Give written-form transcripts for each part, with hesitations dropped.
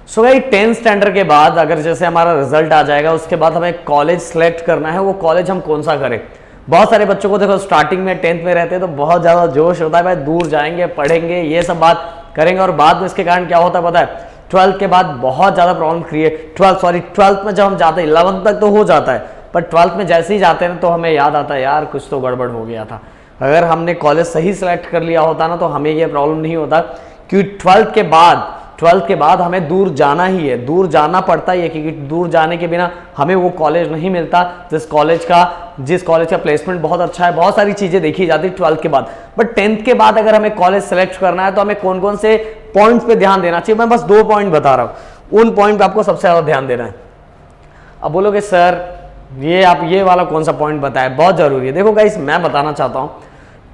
सो भाई 10th standard के बाद अगर जैसे हमारा रिजल्ट आ जाएगा, उसके बाद हमें कॉलेज सेलेक्ट करना है। वो कॉलेज हम कौन सा करें। बहुत सारे बच्चों को देखो स्टार्टिंग में 10th में रहते हैं तो बहुत ज़्यादा जोश होता है, भाई दूर जाएंगे, पढ़ेंगे, ये सब बात करेंगे। और बाद में इसके कारण क्या होता है पता है, 12th के बाद बहुत ज़्यादा प्रॉब्लम क्रिएट 12th में जब हम जाते हैं, 11th तक तो हो जाता है, पर 12th में जैसे ही जाते हैं तो हमें याद आता है यार कुछ तो गड़बड़ हो गया था। अगर हमने कॉलेज सही सेलेक्ट कर लिया होता ना तो हमें ये प्रॉब्लम नहीं होता, क्योंकि 12th के बाद हमें दूर जाना ही है, दूर जाना पड़ता ही है, क्योंकि दूर जाने के बिना हमें वो कॉलेज नहीं मिलता जिस कॉलेज का प्लेसमेंट बहुत अच्छा है। बहुत सारी चीज़ें देखी जाती है 12th के बाद। बट 10th के बाद अगर हमें कॉलेज सेलेक्ट करना है तो हमें कौन कौन से पॉइंट्स पे ध्यान देना चाहिए। मैं बस 2 पॉइंट बता रहा हूँ, उन पॉइंट पे आपको सबसे ज़्यादा ध्यान देना है। अब बोलोगे सर ये वाला कौन सा पॉइंट बताया, बहुत जरूरी है। देखो गाइस, मैं बताना चाहता हूँ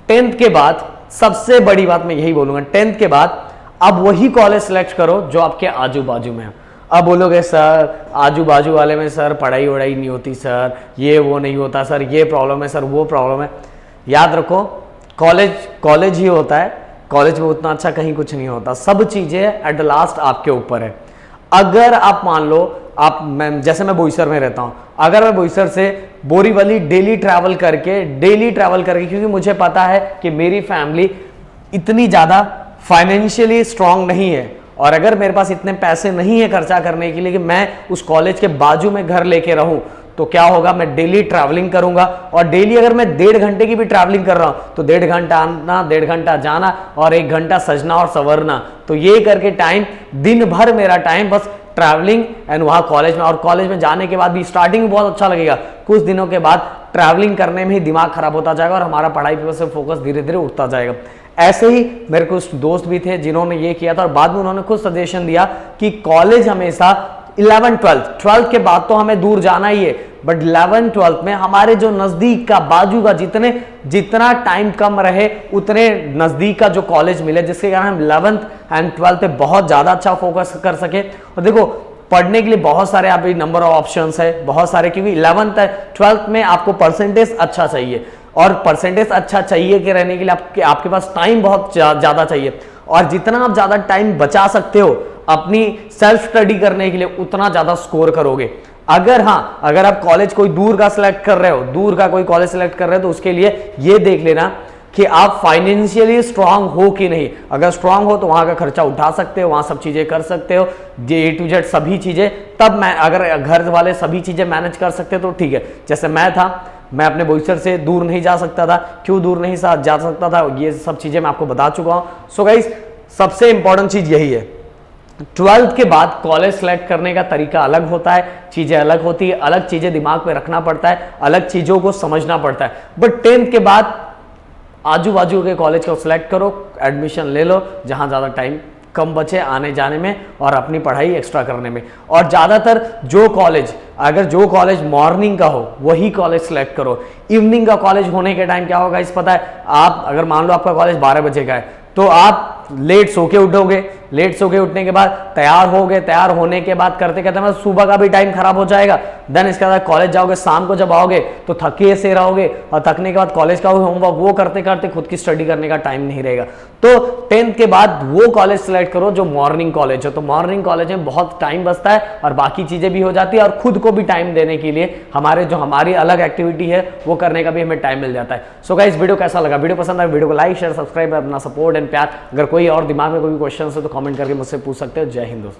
10th के बाद सबसे बड़ी बात मैं यही बोलूंगा, 10th के बाद अब वही कॉलेज सेलेक्ट करो जो आपके आजू बाजू में है। अब बोलोगे सर आजू बाजू वाले में सर पढ़ाई वढ़ाई नहीं होती सर, ये वो नहीं होता सर, ये प्रॉब्लम है सर, वो प्रॉब्लम है। याद रखो कॉलेज ही होता है, कॉलेज में उतना अच्छा कहीं कुछ नहीं होता। सब चीज़ें एट द लास्ट आपके ऊपर है। अगर आप मान लो जैसे मैं बोईसर में रहता हूं, अगर मैं बोईसर से बोरीवली डेली ट्रैवल करके क्योंकि मुझे पता है कि मेरी फैमिली इतनी ज़्यादा फाइनेंशियली स्ट्रांग नहीं है, और अगर मेरे पास इतने पैसे नहीं है खर्चा करने के लिए कि मैं उस कॉलेज के बाजू में घर लेके रहूं, तो क्या होगा, मैं डेली ट्रैवलिंग करूंगा। और डेली अगर मैं 1.5 घंटे की भी ट्रैवलिंग कर रहा हूं तो 1.5 घंटा आना, 1.5 घंटा जाना और 1 घंटा सजना और संवरना, तो ये करके टाइम, दिन भर मेरा टाइम बस ट्रैवलिंग एंड वहाँ कॉलेज में। और कॉलेज में जाने के बाद भी स्टार्टिंग में बहुत अच्छा लगेगा, कुछ दिनों के बाद ट्रैवलिंग करने में ही दिमाग खराब होता जाएगा और हमारा पढ़ाई पे से फोकस धीरे धीरे उठता जाएगा। ऐसे ही मेरे कुछ दोस्त भी थे जिन्होंने ये किया था और बाद में उन्होंने खुद सजेशन दिया कि कॉलेज हमेशा 11th 12th के बाद तो हमें दूर जाना ही है, बट 11th 12th में हमारे जो नजदीक का बाजू का जितना टाइम कम रहे उतने नजदीक का जो कॉलेज मिले, जिसके कारण हम 11th एंड 12th पे बहुत ज्यादा अच्छा फोकस कर सके। और देखो पढ़ने के लिए बहुत सारे अभी नंबर ऑफ ऑप्शंस है, बहुत सारे, क्योंकि 11th 12th में आपको परसेंटेज अच्छा चाहिए, और परसेंटेज अच्छा चाहिए कि रहने के लिए आपके पास टाइम बहुत ज्यादा चाहिए, और जितना आप ज्यादा टाइम बचा सकते हो अपनी सेल्फ स्टडी करने के लिए उतना ज्यादा स्कोर करोगे। अगर आप कॉलेज कोई दूर का सिलेक्ट कर रहे हो, दूर का कोई कॉलेज सिलेक्ट कर रहे हो, तो उसके लिए ये देख लेना कि आप फाइनेंशियली स्ट्रांग हो कि नहीं। अगर स्ट्रांग हो तो वहां का खर्चा उठा सकते हो, वहां सब चीजें कर सकते हो, A to Z सभी चीजें। तब अगर घर वाले सभी चीजें मैनेज कर सकते तो ठीक है। जैसे मैं अपने बोईसर से दूर नहीं जा सकता था, क्यों दूर नहीं जा सकता था, ये सब चीजें मैं आपको बता चुका हूं। सो गाइस, सबसे इंपॉर्टेंट चीज यही है, 12th के बाद कॉलेज सेलेक्ट करने का तरीका अलग होता है, चीजें अलग होती है, अलग चीजें दिमाग में रखना पड़ता है, अलग चीजों को समझना पड़ता है। बट 10th के बाद आजू बाजू के कॉलेज को सिलेक्ट करो, एडमिशन ले लो जहां ज्यादा टाइम कम बचे आने जाने में और अपनी पढ़ाई एक्स्ट्रा करने में। और ज्यादातर जो कॉलेज मॉर्निंग का हो वही कॉलेज सेलेक्ट करो। इवनिंग का कॉलेज होने के टाइम क्या होगा इस पता है, आप अगर मान लो आपका कॉलेज 12 बजे का है तो आप लेट सो के उठोगे, लेट सो के उठने के बाद तैयार होने के बाद करते मतलब सुबह का भी टाइम खराब हो जाएगा। देन इसके बाद कॉलेज जाओगे, शाम को जब आओगे तो थके से रहोगे, और थकने के बाद कॉलेज का होमवर्क वो करते करते खुद की स्टडी करने का टाइम नहीं रहेगा। तो 10th के बाद वो कॉलेज सेलेक्ट करो जो मॉर्निंग कॉलेज हो। तो मॉर्निंग कॉलेज में बहुत टाइम बचता है और बाकी चीजें भी हो जाती है, और खुद को भी टाइम देने के लिए हमारी अलग एक्टिविटी है वो करने का भी हमें टाइम मिल जाता है। सो गाइस, वीडियो कैसा लगा, वीडियो पसंद आए वीडियो को लाइक शेयर सब्सक्राइब, अपना सपोर्ट एंड प्यार। अगर कोई और दिमाग में कोई क्वेश्चन है तो कमेंट करके मुझसे पूछ सकते हो। जय हिंद दोस्तों।